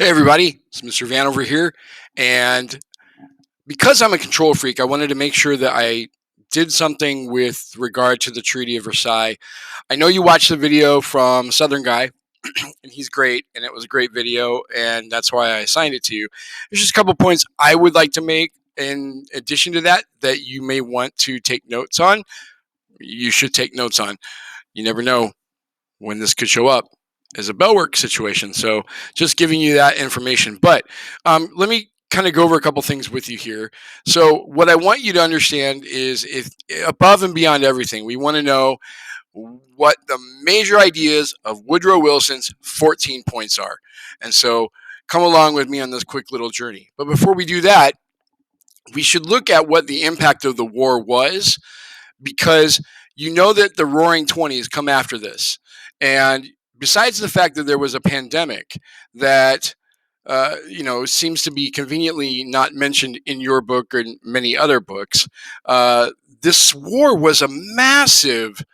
Hey everybody, it's Mr. Van over here, and because I'm a control freak, I wanted to make sure that I did something with regard to the Treaty of Versailles. I know you watched the video from Southern Guy, and he's great, and it was a great video, and that's why I assigned it to you. There's just a couple points I would like to make in addition to that you may want to take notes on. You should take notes on. You never know when this could show up as a bell work situation. So just giving you that information. But let me kind of go over a couple things with you here. So what I want you to understand is, if above and beyond everything, we want to know what the major ideas of Woodrow Wilson's 14 points are. And so come along with me on this quick little journey. But before we do that, we should look at what the impact of the war was, because you know that the Roaring Twenties come after this. And besides the fact that there was a pandemic that seems to be conveniently not mentioned in your book or in many other books, this war was a massive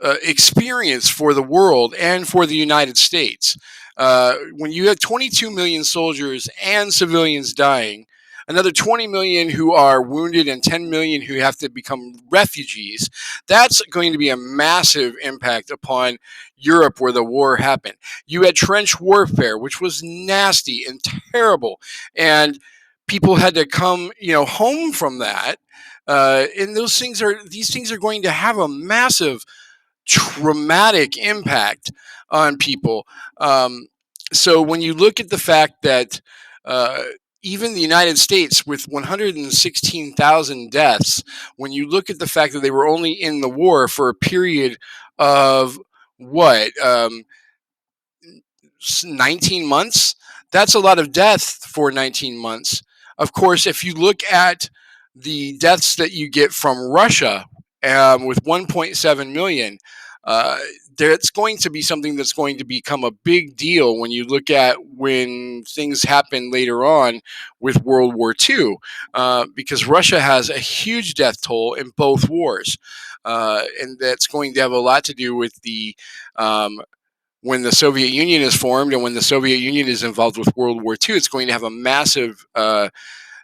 experience for the world and for the United States. When you have 22 million soldiers and civilians dying, another 20 million who are wounded, and 10 million who have to become refugees, that's going to be a massive impact upon Europe where the war happened. You had trench warfare, which was nasty and terrible, and people had to come, home from that. And these things are going to have a massive traumatic impact on people. So when you look at the fact that uh, even the United States, with 116,000 deaths, when you look at the fact that they were only in the war for a period of what, 19 months, that's a lot of death for 19 months. Of course, if you look at the deaths that you get from Russia, with 1.7 million, uh, that's going to be something that's going to become a big deal when you look at when things happen later on with World War II, because Russia has a huge death toll in both wars. And that's going to have a lot to do with the when the Soviet Union is formed and when the Soviet Union is involved with World War II. It's going to have a massive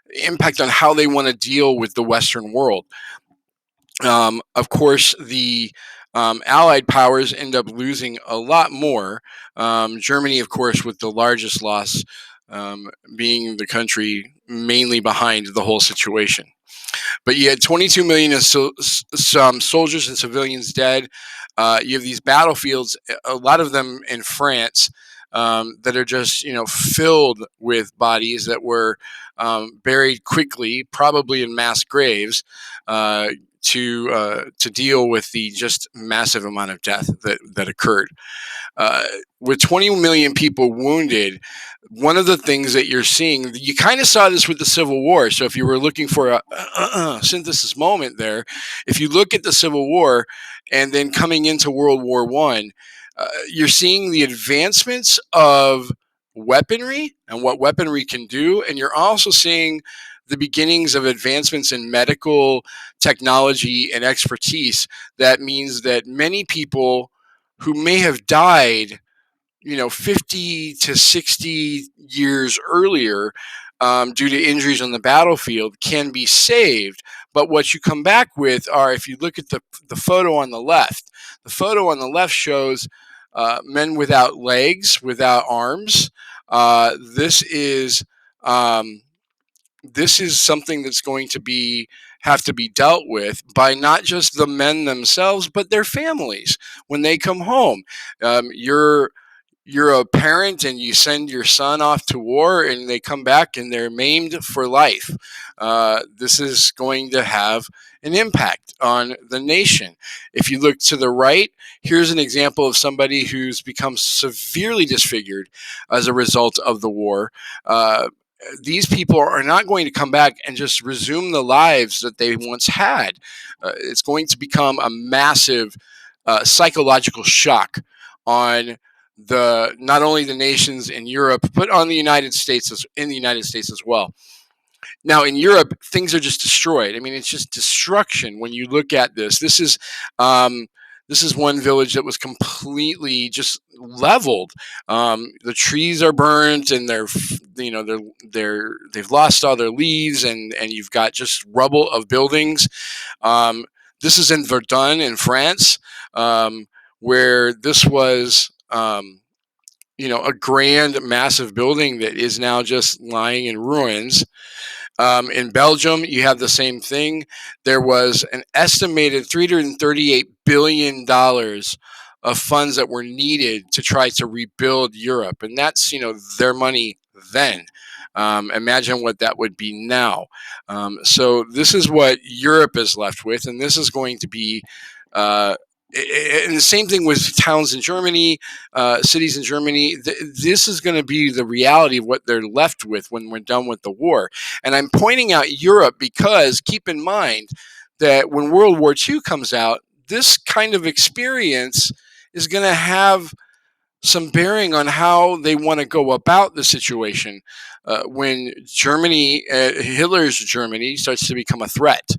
impact on how they want to deal with the Western world. Of course, the Allied powers end up losing a lot more. Germany, of course, with the largest loss, being the country mainly behind the whole situation. But you had 22 million some soldiers and civilians dead. You have these battlefields, a lot of them in France, that are just filled with bodies that were buried quickly, probably in mass graves, to deal with the just massive amount of death that occurred. With 20 million people wounded, one of the things that you're seeing, you kind of saw this with the Civil War. So if you were looking for a synthesis moment there, if you look at the Civil War and then coming into World War One, you're seeing the advancements of weaponry and what weaponry can do, and you're also seeing the beginnings of advancements in medical technology and expertise. That means that many people who may have died 50 to 60 years earlier, due to injuries on the battlefield, can be saved. But what you come back with are, if you look at the photo on the photo on the left shows men without legs, without arms. This is something that's going to have to be dealt with by not just the men themselves, but their families when they come home. You're a parent and you send your son off to war and they come back and they're maimed for life. This is going to have an impact on the nation. If you look to the right, here's an example of somebody who's become severely disfigured as a result of the war. These people are not going to come back and just resume the lives that they once had. It's going to become a massive psychological shock on not only the nations in Europe, but on the United States as well. Now in Europe, things are just destroyed. I mean, it's just destruction when you look at this. This is This is one village that was completely just leveled. The trees are burnt, and they've lost all their leaves, and you've got just rubble of buildings. Um, this is in Verdun in France, where this was. A grand, massive building that is now just lying in ruins. In Belgium, you have the same thing. There was an estimated $338 billion of funds that were needed to try to rebuild Europe, and that's their money then. Imagine what that would be now. So this is what Europe is left with, and this is going to be. And the same thing with towns in Germany, cities in Germany. This is going to be the reality of what they're left with when we're done with the war. And I'm pointing out Europe because keep in mind that when World War II comes out, this kind of experience is going to have some bearing on how they want to go about the situation when Hitler's Germany, starts to become a threat.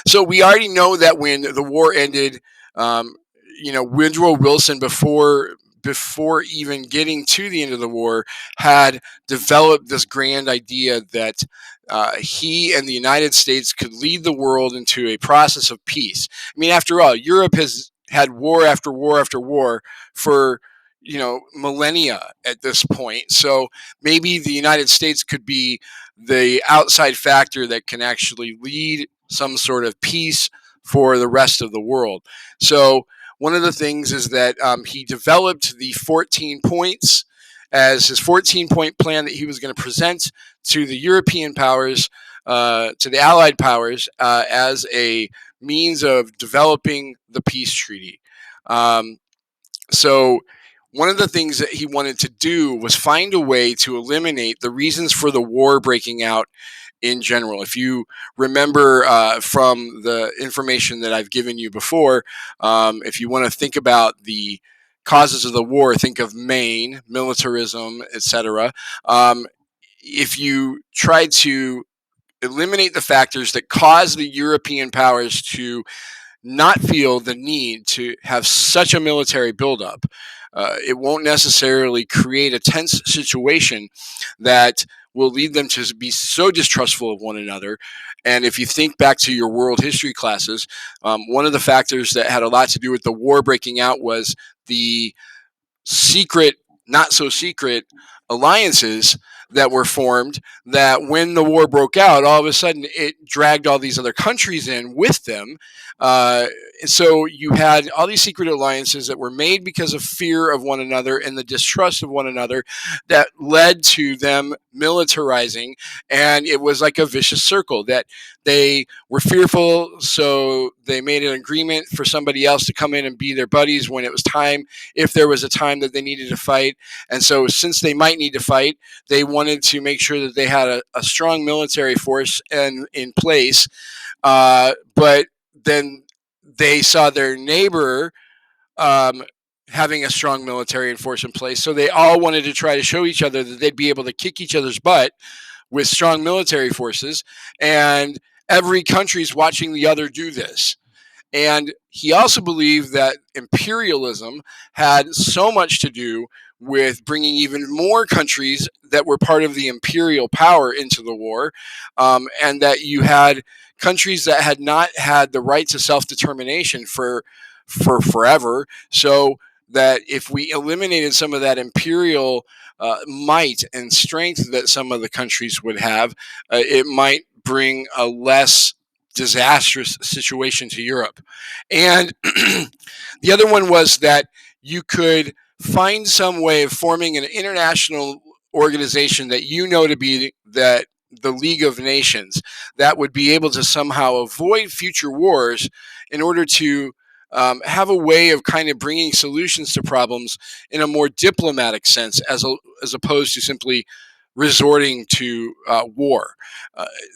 So we already know that when the war ended, um, Woodrow Wilson, before even getting to the end of the war, had developed this grand idea that he and the United States could lead the world into a process of peace. I mean, after all, Europe has had war after war after war for millennia at this point. So maybe the United States could be the outside factor that can actually lead some sort of peace for the rest of the world. So one of the things is that he developed the 14 points as his 14-point plan that he was going to present to the European powers, to the Allied powers, as a means of developing the peace treaty. So one of the things that he wanted to do was find a way to eliminate the reasons for the war breaking out in general. If you remember from the information that I've given you before, if you want to think about the causes of the war, think of Maine, militarism, etc. If you try to eliminate the factors that cause the European powers to not feel the need to have such a military buildup, it won't necessarily create a tense situation that will lead them to be so distrustful of one another. And if you think back to your world history classes, one of the factors that had a lot to do with the war breaking out was the secret, not so secret alliances that were formed, that when the war broke out, all of a sudden it dragged all these other countries in with them. So you had all these secret alliances that were made because of fear of one another and the distrust of one another that led to them militarizing. And it was like a vicious circle that they were fearful, so they made an agreement for somebody else to come in and be their buddies when it was time, if there was a time that they needed to fight. And so since they might need to fight, they wanted to make sure that they had a strong military force in place. But then they saw their neighbor um, having a strong military force in place. So they all wanted to try to show each other that they'd be able to kick each other's butt with strong military forces. And every country's watching the other do this. And he also believed that imperialism had so much to do with bringing even more countries that were part of the imperial power into the war, and that you had countries that had not had the right to self-determination for forever. So that if we eliminated some of that imperial might and strength that some of the countries would have, it might bring a less disastrous situation to Europe. And the other one was that you could find some way of forming an international organization that to be that the League of Nations that would be able to somehow avoid future wars in order to have a way of kind of bringing solutions to problems in a more diplomatic sense, as opposed to simply resorting to war.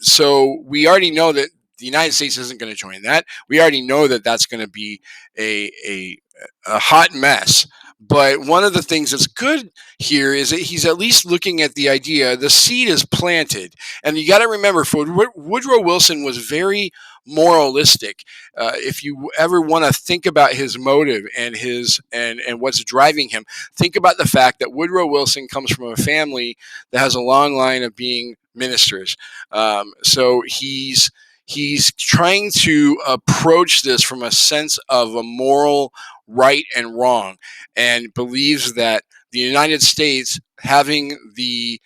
So we already know that the United States isn't going to join that. We already know that that's going to be a hot mess. But one of the things that's good here is that he's at least looking at the idea the seed is planted. And you got to remember, for Woodrow Wilson was very moralistic. If you ever want to think about his motive and and what's driving him, think about the fact that Woodrow Wilson comes from a family that has a long line of being ministers. So he's trying to approach this from a sense of a moral right and wrong, and believes that the United States, having the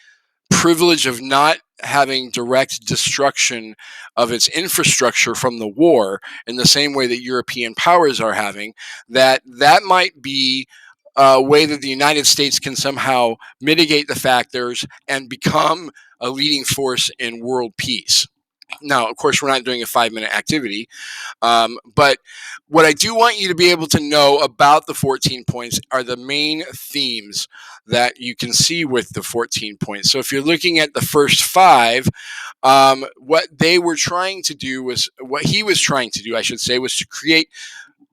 privilege of not having direct destruction of its infrastructure from the war in the same way that European powers are having, that might be a way that the United States can somehow mitigate the factors and become a leading force in world peace. Now, of course, we're not doing a 5-minute activity, but what I do want you to be able to know about the 14 points are the main themes that you can see with the 14 points. So if you're looking at the first 5, what they were trying to do was, what he was trying to do, I should say, was to create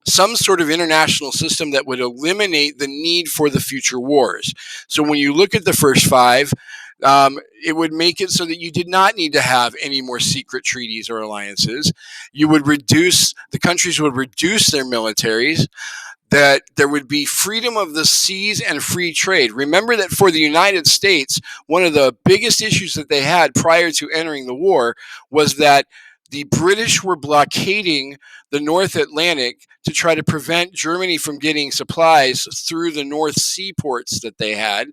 some sort of international system that would eliminate the need for the future wars. So when you look at the first 5, it would make it so that you did not need to have any more secret treaties or alliances. The countries would reduce their militaries, that there would be freedom of the seas and free trade. Remember that for the United States, one of the biggest issues that they had prior to entering the war was that the British were blockading the North Atlantic to try to prevent Germany from getting supplies through the North Sea ports that they had.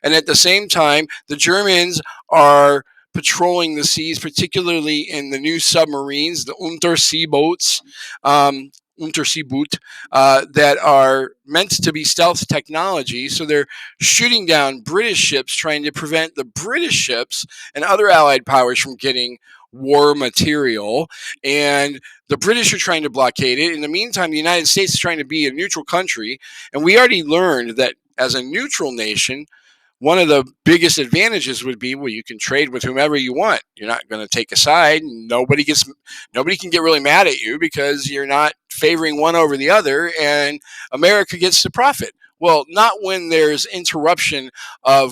And at the same time, the Germans are patrolling the seas, particularly in the new submarines, the Untersee boats, Unterseeboot, that are meant to be stealth technology. So they're shooting down British ships, trying to prevent the British ships and other Allied powers from getting war material. And the British are trying to blockade it. In the meantime, the United States is trying to be a neutral country. And we already learned that as a neutral nation, one of the biggest advantages would be, well, you can trade with whomever you want. You're not going to take a side. Nobody can get really mad at you because you're not favoring one over the other, and America gets to profit. Well, not when there's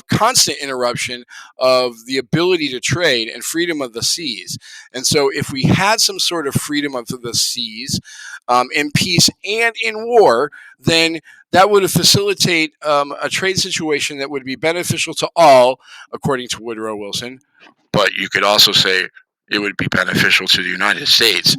constant interruption of the ability to trade and freedom of the seas. And so if we had some sort of freedom of the seas, in peace and in war, then that would facilitate a trade situation that would be beneficial to all, according to Woodrow Wilson. But you could also say it would be beneficial to the United States.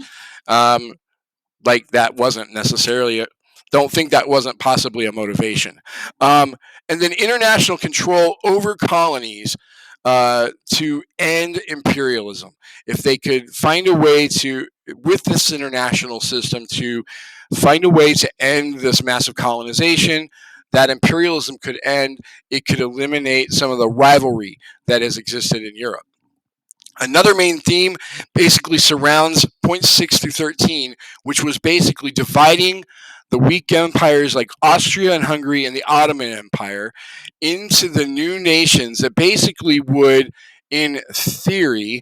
Like that wasn't necessarily don't think that wasn't possibly a motivation. And then international control over colonies to end imperialism. If they could find a way to, with this international system, to find a way to end this massive colonization, that imperialism could end. It could eliminate some of the rivalry that has existed in Europe. Another main theme basically surrounds points 6 through 13, which was basically dividing the weak empires like Austria and Hungary and the Ottoman Empire into the new nations that basically would, in theory,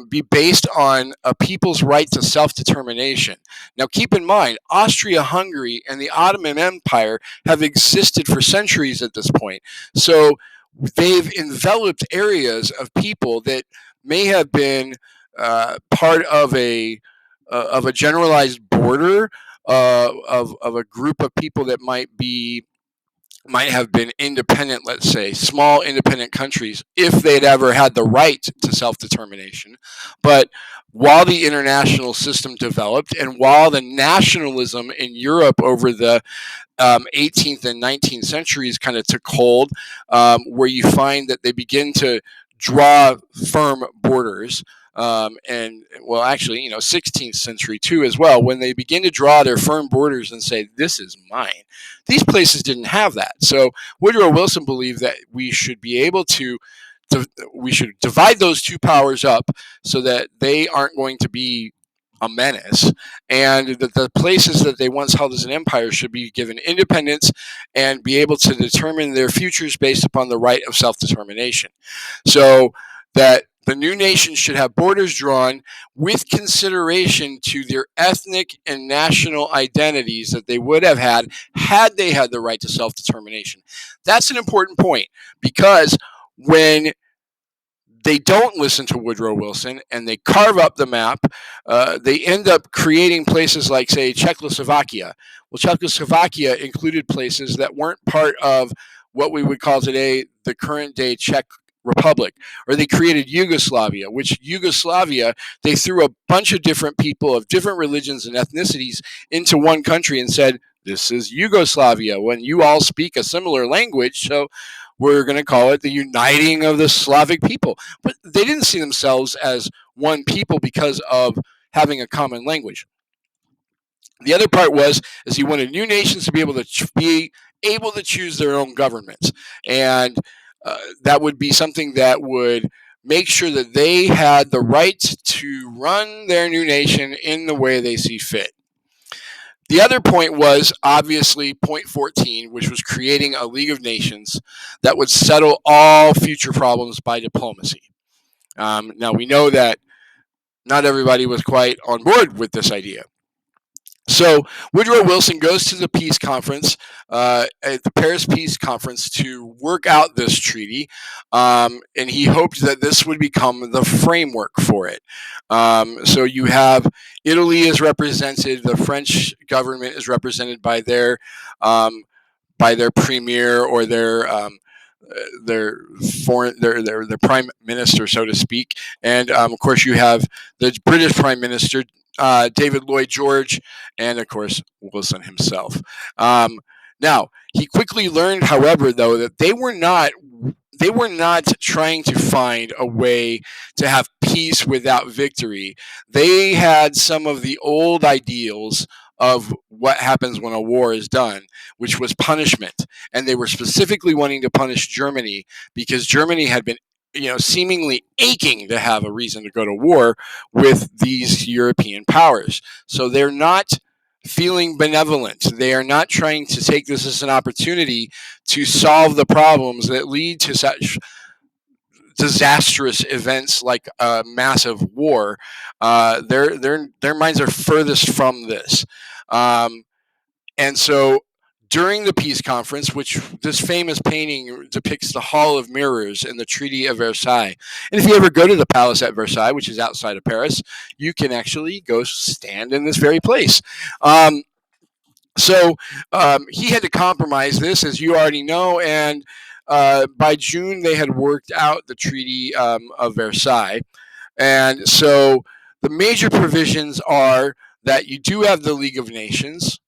be based on a people's right to self-determination. Now, keep in mind, Austria-Hungary and the Ottoman Empire have existed for centuries at this point. So they've enveloped areas of people that may have been part of a generalized border of a group of people that might have been independent, let's say, small independent countries, if they'd ever had the right to self-determination. But while the international system developed and while the nationalism in Europe over the 18th and 19th centuries kind of took hold, where you find that they begin to draw firm borders. And well, actually, 16th century too as well, when they begin to draw their firm borders and say, this is mine. These places didn't have that. So Woodrow Wilson believed that we should be able we should divide those two powers up so that they aren't going to be a menace, and that the places that they once held as an empire should be given independence and be able to determine their futures based upon the right of self-determination. So that the new nation should have borders drawn with consideration to their ethnic and national identities that they would have had they had the right to self-determination. That's an important point, because when they don't listen to Woodrow Wilson and they carve up the map, they end up creating places like, say, Czechoslovakia. Well, Czechoslovakia included places that weren't part of what we would call today the current day Czech Republic. Or they created Yugoslavia, which Yugoslavia, they threw a bunch of different people of different religions and ethnicities into one country and said, this is Yugoslavia, when you all speak a similar language, so we're going to call it the uniting of the Slavic people. But they didn't see themselves as one people because of having a common language. The other part was, is he wanted new nations to be able to choose their own governments, and that would be something that would make sure that they had the right to run their new nation in the way they see fit. The other point was obviously point 14, which was creating a League of Nations that would settle all future problems by diplomacy. Now, we know that not everybody was quite on board with this idea. So Woodrow Wilson goes to the peace conference, at the Paris Peace Conference, to work out this treaty, and he hoped that this would become the framework for it. So you have Italy is represented, the French government is represented by their premier, or their prime minister, so to speak, and of course you have the British Prime Minister, David Lloyd George, and of course Wilson himself. Now, he quickly learned, however, though, that they were not trying to find a way to have peace without victory. They had some of the old ideals of what happens when a war is done, which was punishment. And they were specifically wanting to punish Germany because Germany had been, seemingly aching to have a reason to go to war with these European powers. So they're not feeling benevolent. They are not trying to take this as an opportunity to solve the problems that lead to such disastrous events like a massive war. Their minds are furthest from this. And so during the peace conference, which this famous painting depicts the Hall of Mirrors in the Treaty of Versailles. And if you ever go to the palace at Versailles, which is outside of Paris, you can actually go stand in this very place. So he had to compromise this, as you already know, and by June they had worked out the Treaty of Versailles. And so the major provisions are that you do have the League of Nations.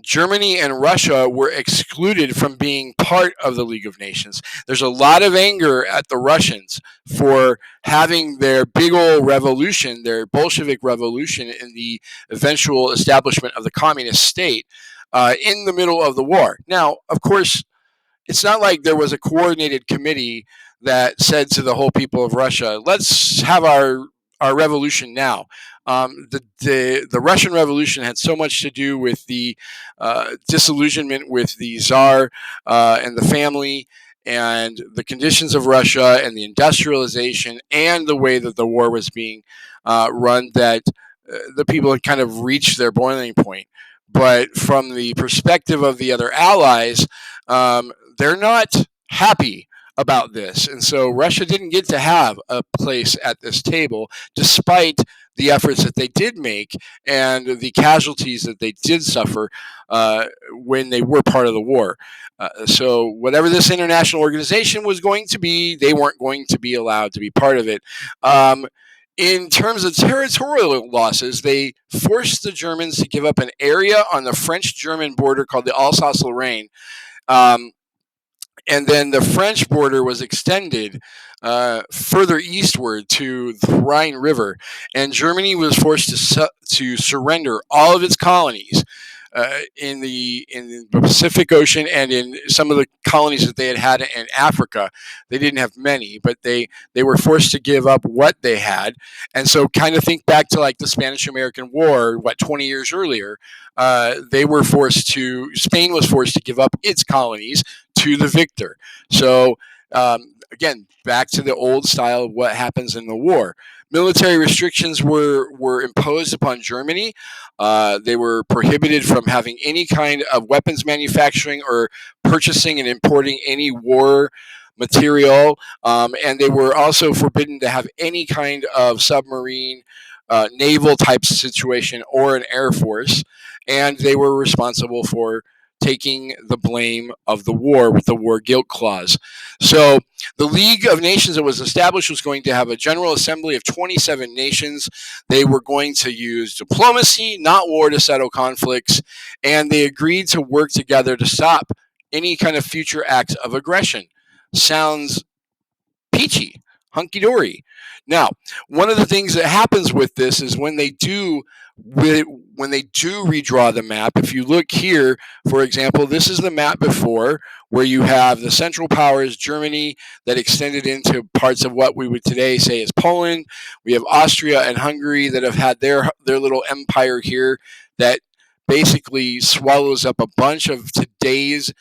Germany and Russia were excluded from being part of the League of Nations. There's a lot of anger at the Russians for having their big old revolution, their Bolshevik revolution, in the eventual establishment of the communist state in the middle of the war. Now, of course, it's not like there was a coordinated committee that said to the whole people of Russia, let's have our revolution now. The Russian Revolution had so much to do with the disillusionment with the Tsar and the family, and the conditions of Russia, and the industrialization, and the way that the war was being run, that the people had kind of reached their boiling point. But from the perspective of the other allies, they're not happy about this. And so Russia didn't get to have a place at this table, despite the efforts that they did make and the casualties that they did suffer when they were part of the war. So whatever this international organization was going to be, they weren't going to be allowed to be part of it. In terms of territorial losses, they forced the Germans to give up an area on the French-German border called the Alsace-Lorraine. And then the French border was extended further eastward to the Rhine River, and Germany was forced to surrender all of its colonies in the Pacific Ocean, and in some of the colonies that they had in Africa. They didn't have many, but they were forced to give up what they had. And so kind of think back to like the Spanish-American War, 20 years earlier. Spain was forced to give up its colonies to the victor. So Again, back to the old style of what happens in the war. Military restrictions were imposed upon Germany. They were prohibited from having any kind of weapons manufacturing or purchasing and importing any war material, and they were also forbidden to have any kind of submarine, naval type situation or an air force, and they were responsible for taking the blame of the war with the war guilt clause. So the League of Nations that was established was going to have a General Assembly of 27 nations. They were going to use diplomacy, not war, to settle conflicts, and they agreed to work together to stop any kind of future acts of aggression. Sounds peachy, hunky dory. Now, one of the things that happens with this is when they do redraw the map. If you look here, for example, this is the map before, where you have the Central Powers, Germany, that extended into parts of what we would today say is Poland. We have Austria and Hungary that have had their little empire here that basically swallows up a bunch of today's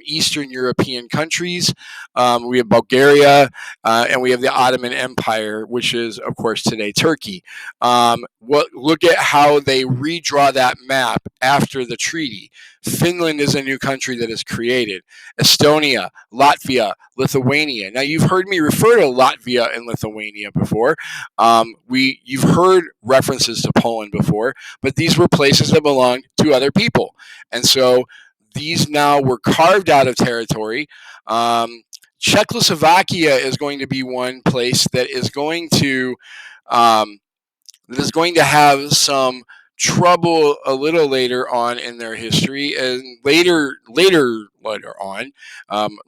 Eastern European countries. We have Bulgaria, and we have the Ottoman Empire, which is, of course, today Turkey. Look at how they redraw that map after the treaty. Finland is a new country that is created. Estonia, Latvia, Lithuania. Now, you've heard me refer to Latvia and Lithuania before. You've heard references to Poland before, but these were places that belonged to other people. And so these now were carved out of territory. Czechoslovakia is going to be one place that is going to have some trouble a little later on in their history, and later on,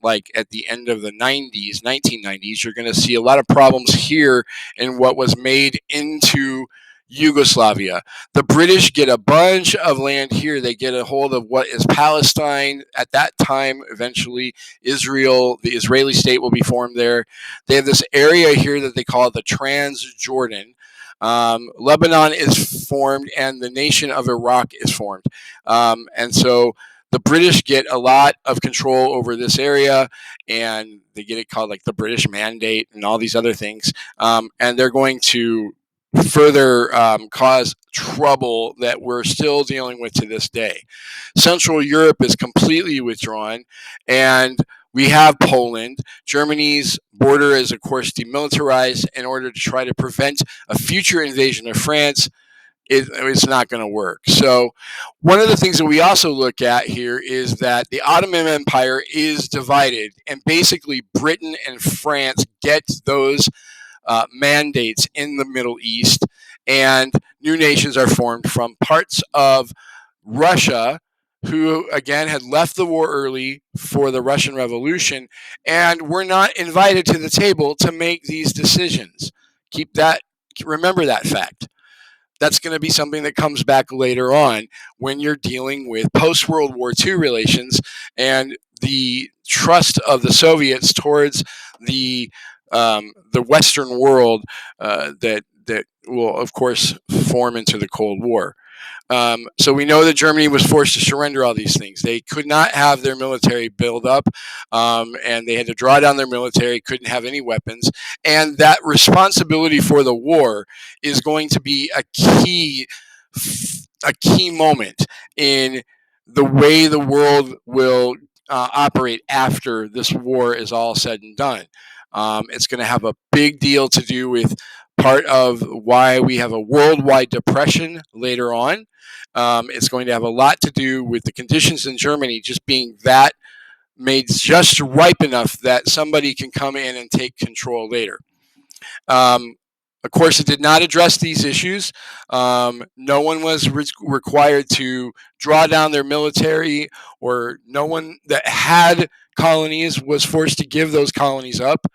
like at the end of the 1990s, you're going to see a lot of problems here in what was made into Yugoslavia. The British get a bunch of land here. They get a hold of what is Palestine at that time. Eventually, Israel, the Israeli state, will be formed there. They have this area here that they call the Transjordan. Lebanon is formed, and the nation of Iraq is formed. And so the British get a lot of control over this area, and they get it called like the British Mandate and all these other things. And they're going to further cause trouble that we're still dealing with to this day. Central Europe is completely withdrawn, and we have Poland. Germany's border is, of course, demilitarized in order to try to prevent a future invasion of France. It's not going to work. So one of the things that we also look at here is that the Ottoman Empire is divided, and basically Britain and France get those mandates in the Middle East, and new nations are formed from parts of Russia, who again had left the war early for the Russian Revolution, and were not invited to the table to make these decisions. Remember that fact. That's going to be something that comes back later on when you're dealing with post-World War II relations and the trust of the Soviets towards the Western world that will, of course, form into the Cold War. So we know that Germany was forced to surrender all these things. They could not have their military build up, and they had to draw down their military, couldn't have any weapons. And that responsibility for the war is going to be a key moment in the way the world will operate after this war is all said and done. It's going to have a big deal to do with part of why we have a worldwide depression later on. It's going to have a lot to do with the conditions in Germany just being that made just ripe enough that somebody can come in and take control later. Of course, it did not address these issues. No one was required to draw down their military, or no one that had colonies was forced to give those colonies up.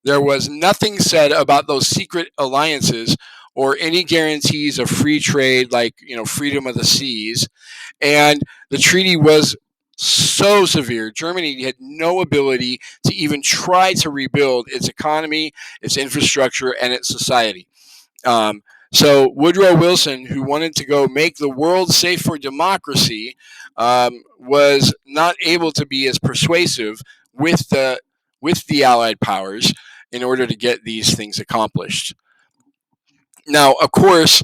There was nothing said about those secret alliances or any guarantees of free trade, like freedom of the seas. And the treaty was so severe. Germany had no ability to even try to rebuild its economy, its infrastructure, and its society. So Woodrow Wilson, who wanted to go make the world safe for democracy, was not able to be as persuasive with the with the Allied powers in order to get these things accomplished. Now, of course,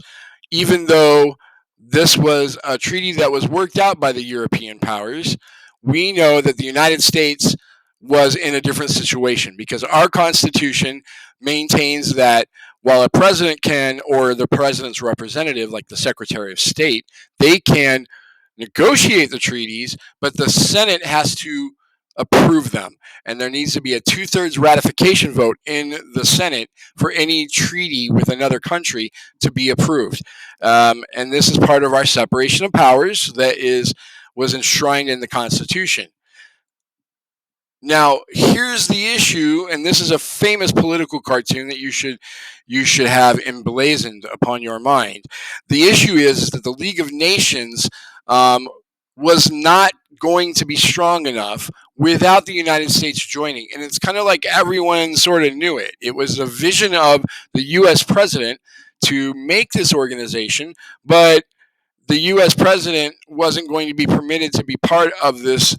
even though this was a treaty that was worked out by the European powers, we know that the United States was in a different situation because our Constitution maintains that while a president can, or the president's representative, like the Secretary of State, they can negotiate the treaties, but the Senate has to approve them. And there needs to be a 2/3 ratification vote in the Senate for any treaty with another country to be approved. And this is part of our separation of powers that was enshrined in the Constitution. Now, here's the issue, and this is a famous political cartoon that you should have emblazoned upon your mind. The issue is that the League of Nations um, was not going to be strong enough without the United States joining, and it's kind of like everyone sort of knew it. It was a vision of the U.S. president to make this organization, but the U.S. president wasn't going to be permitted to be part of this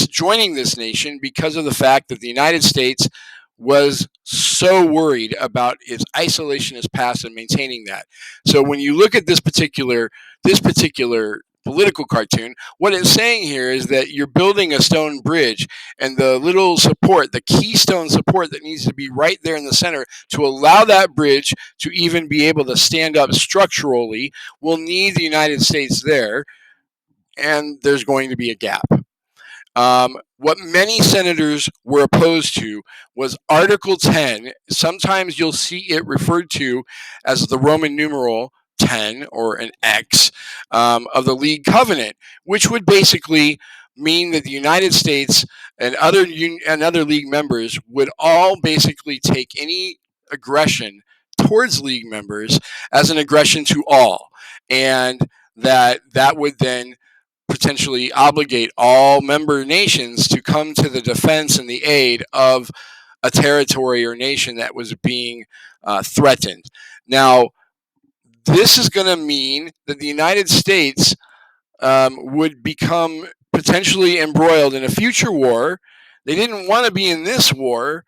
joining this nation because of the fact that the United States was so worried about its isolationist past and maintaining that. So when you look at this particular political cartoon, what it's saying here is that you're building a stone bridge, and the little support, the keystone support that needs to be right there in the center to allow that bridge to even be able to stand up structurally will need the United States there, and there's going to be a gap. What many senators were opposed to was Article 10. Sometimes you'll see it referred to as the Roman numeral 10 or an X of the League Covenant, which would basically mean that the United States and other League members would all basically take any aggression towards League members as an aggression to all, and that would then potentially obligate all member nations to come to the defense and the aid of a territory or nation that was being threatened. Now, this is going to mean that the United States would become potentially embroiled in a future war. They didn't want to be in this war.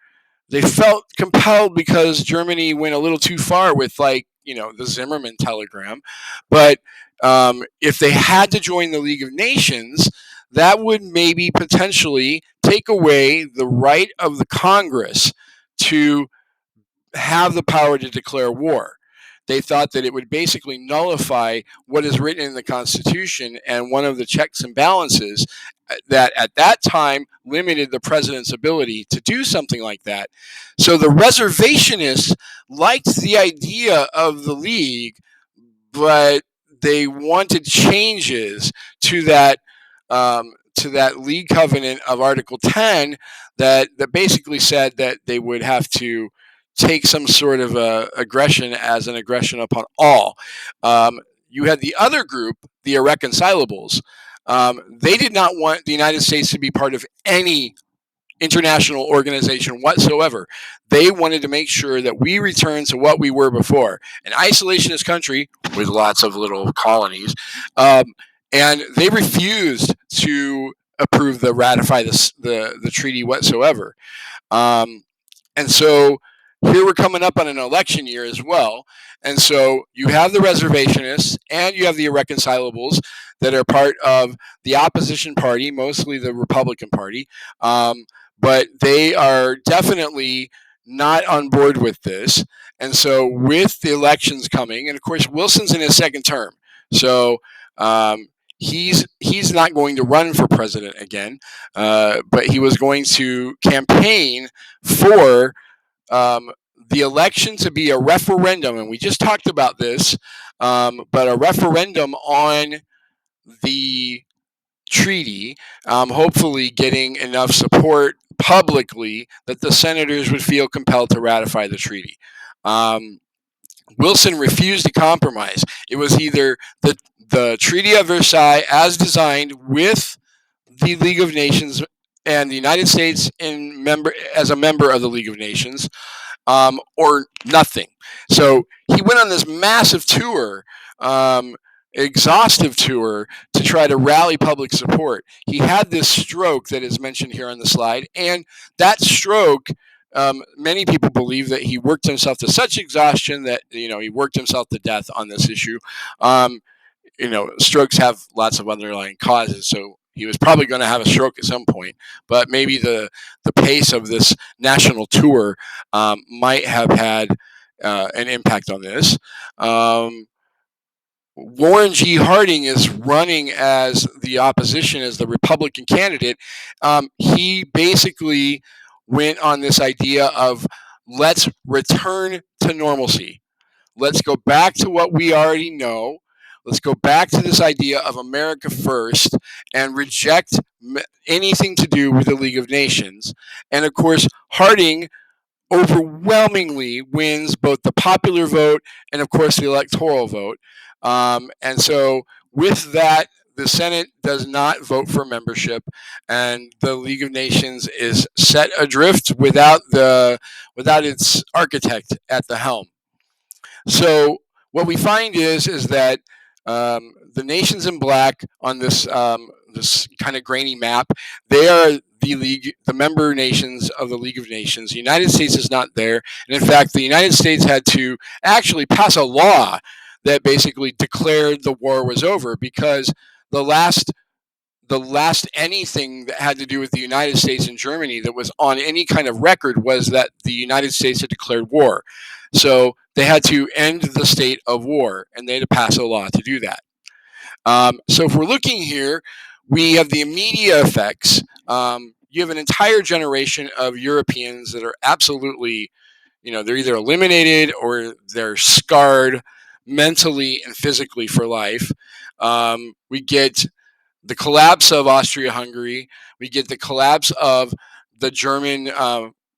They felt compelled because Germany went a little too far with, like, the Zimmerman telegram. But if they had to join the League of Nations, that would maybe potentially take away the right of the Congress to have the power to declare war. They thought that it would basically nullify what is written in the Constitution, and one of the checks and balances that at that time limited the president's ability to do something like that. So the reservationists liked the idea of the League, but they wanted changes to that League Covenant of Article 10 that basically said that they would have to take some sort of aggression as an aggression upon all. You had the other group, the irreconcilables. They did not want the United States to be part of any international organization whatsoever. They wanted to make sure that we return to what we were before, an isolationist country with lots of little colonies. And they refused to ratify the treaty whatsoever. And so here we're coming up on an election year as well. And so you have the reservationists and you have the irreconcilables that are part of the opposition party, mostly the Republican Party. But they are definitely not on board with this. And so with the elections coming, and of course Wilson's in his second term, so he's not going to run for president again, but he was going to campaign for the election to be a referendum, and we just talked about this, but a referendum on the treaty, hopefully getting enough support publicly that the senators would feel compelled to ratify the treaty. Wilson refused to compromise. It was either the Treaty of Versailles as designed with the League of Nations and the United States as a member of the League of Nations, or nothing. So he went on this massive tour exhaustive tour to try to rally public support. He had this stroke that is mentioned here on the slide, and that stroke, many people believe that he worked himself to such exhaustion that he worked himself to death on this issue. Um, strokes have lots of underlying causes, so he was probably going to have a stroke at some point. But maybe the pace of this national tour might have had an impact on this. Warren G. Harding is running as the opposition, as the Republican candidate. He basically went on this idea of let's return to normalcy. Let's go back to what we already know. Let's go back to this idea of America first and reject anything to do with the League of Nations. And of course, Harding overwhelmingly wins both the popular vote and, of course, the electoral vote. And so, with that, the Senate does not vote for membership, and the League of Nations is set adrift without its architect at the helm. So what we find is that the nations in black on this kind of grainy map, they are the member nations of the League of Nations. The United States is not there, and in fact, the United States had to actually pass a law that basically declared the war was over, because the last anything that had to do with the United States and Germany that was on any kind of record was that the United States had declared war. So they had to end the state of war, and they had to pass a law to do that. So if we're looking here, we have the immediate effects. You have an entire generation of Europeans that are absolutely, they're either eliminated or they're scarred mentally and physically for life. We get the collapse of Austria-Hungary. We get the collapse of the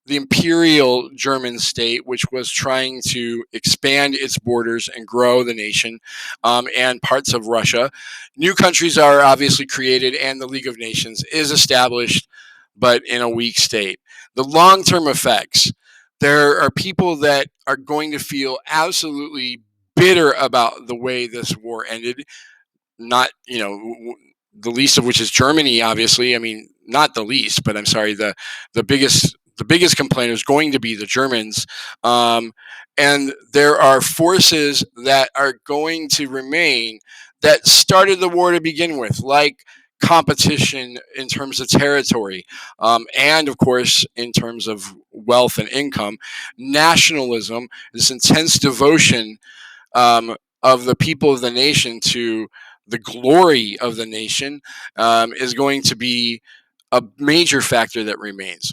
the imperial German state, which was trying to expand its borders and grow the nation, and parts of Russia. New countries are obviously created, and the League of Nations is established, but in a weak state. The long-term effects. There are people that are going to feel absolutely bitter about the way this war ended. Not, the least of which is Germany, obviously. I mean, not the least, but I'm sorry, the biggest complainer is going to be the Germans. And there are forces that are going to remain that started the war to begin with, like competition in terms of territory, and of course in terms of wealth and income, nationalism, this intense devotion of the people of the nation to the glory of the nation, is going to be a major factor that remains.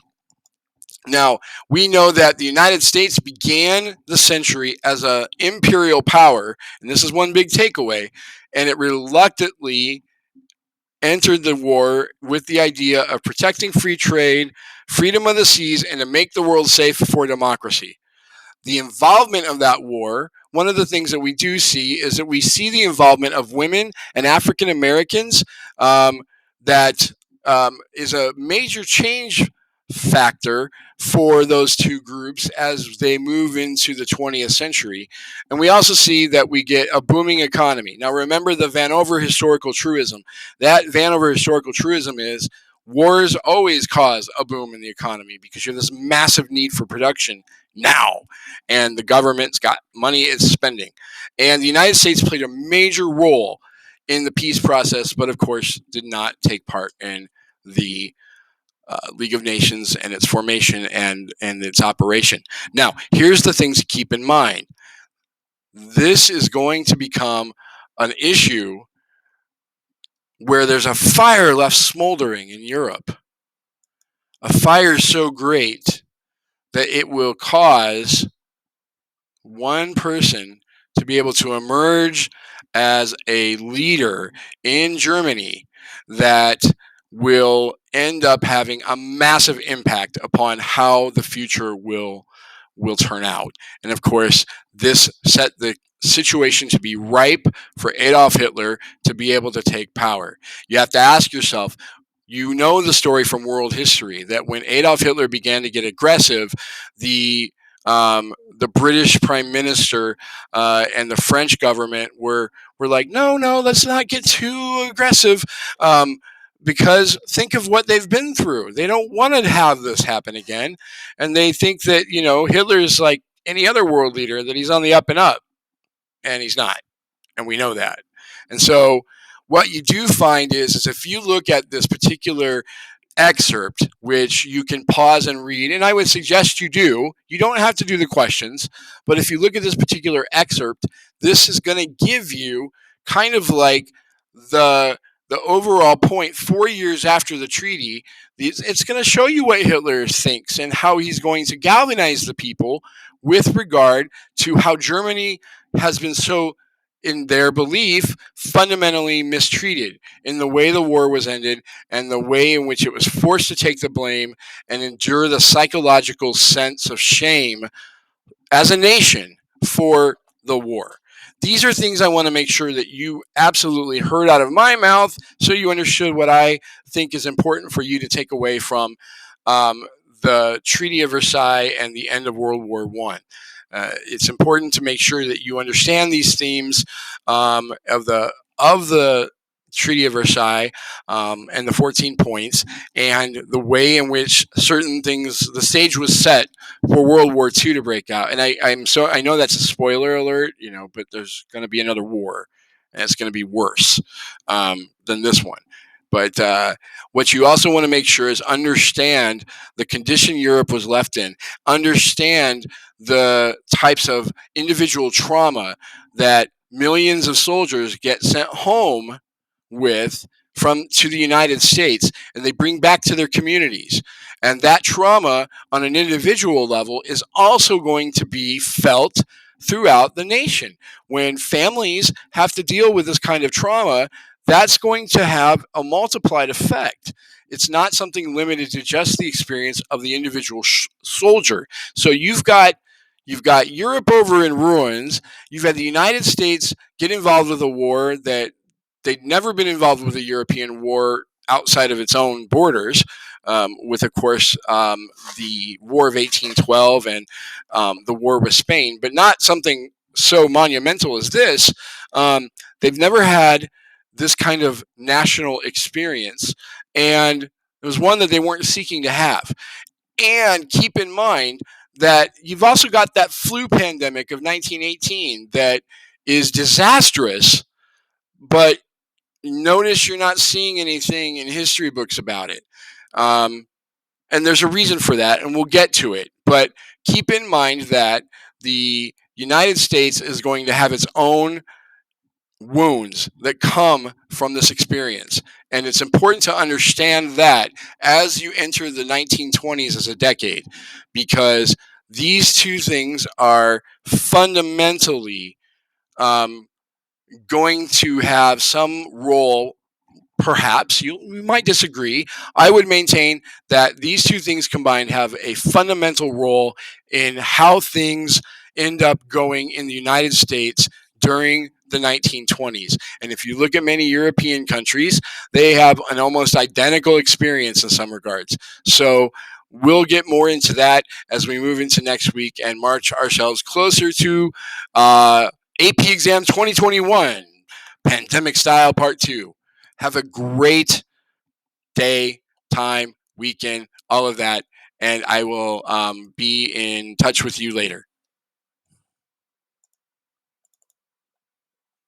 Now, we know that the United States began the century as an imperial power, and this is one big takeaway, and it reluctantly entered the war with the idea of protecting free trade, freedom of the seas, and to make the world safe for democracy. The involvement of that war, one of the things that we do see is that we see the involvement of women and African Americans, that is a major change factor for those two groups as they move into the 20th century. And we also see that we get a booming economy. Now, remember the Vanover historical truism. That Vanover historical truism is wars always cause a boom in the economy because you have this massive need for production now, and the government's got money it's spending. And the United States played a major role in the peace process, but of course did not take part in the League of Nations and its formation and its operation. Now, here's the things to keep in mind. This is going to become an issue where there's a fire left smoldering in Europe. A fire so great that it will cause one person to be able to emerge as a leader in Germany that will end up having a massive impact upon how the future will turn out. And of course, this set the situation to be ripe for Adolf Hitler to be able to take power. You have to ask yourself, you know the story from world history that when Adolf Hitler began to get aggressive, the the British Prime Minister and the French government were like, no, no, let's not get too aggressive. Because think of what they've been through. They don't want to have this happen again. And they think that, Hitler's like any other world leader, that he's on the up and up. And he's not. And we know that. And so what you do find is if you look at this particular excerpt, which you can pause and read, and I would suggest you do. You don't have to do the questions, but if you look at this particular excerpt, this is going to give you kind of like the overall point 4 years after the treaty. It's going to show you what Hitler thinks and how he's going to galvanize the people with regard to how Germany has been so, in their belief, fundamentally mistreated in the way the war was ended and the way in which it was forced to take the blame and endure the psychological sense of shame as a nation for the war. These are things I want to make sure that you absolutely heard out of my mouth, so you understood what I think is important for you to take away from the Treaty of Versailles and the end of World War I. It's important to make sure that you understand these themes of the Treaty of Versailles and the 14 points, and the way in which certain things, the stage was set for World War II to break out. And I know that's a spoiler alert, but there's going to be another war, and it's going to be worse than this one. But what you also want to make sure is understand the condition Europe was left in, understand the types of individual trauma that millions of soldiers get sent home with to the United States, and they bring back to their communities. And that trauma on an individual level is also going to be felt throughout the nation. When families have to deal with this kind of trauma, that's going to have a multiplied effect. It's not something limited to just the experience of the individual soldier. So you've got Europe over in ruins. You've had the United States get involved with a war that they'd never been involved with, a European war outside of its own borders, with, of course, the War of 1812 and the war with Spain, but not something so monumental as this. They've never had this kind of national experience, and it was one that they weren't seeking to have. And keep in mind that you've also got that flu pandemic of 1918 that is disastrous, but notice you're not seeing anything in history books about it. And there's a reason for that, and we'll get to it. But keep in mind that the United States is going to have its own wounds that come from this experience. And it's important to understand that as you enter the 1920s as a decade, because these two things are fundamentally going to have some role. Perhaps you might disagree. I would maintain that these two things combined have a fundamental role in how things end up going in the United States during the 1920s. And if you look at many European countries, they have an almost identical experience in some regards. So we'll get more into that as we move into next week and march ourselves closer to AP Exam 2021, Pandemic Style Part 2. Have a great day, time, weekend, all of that. And I will be in touch with you later.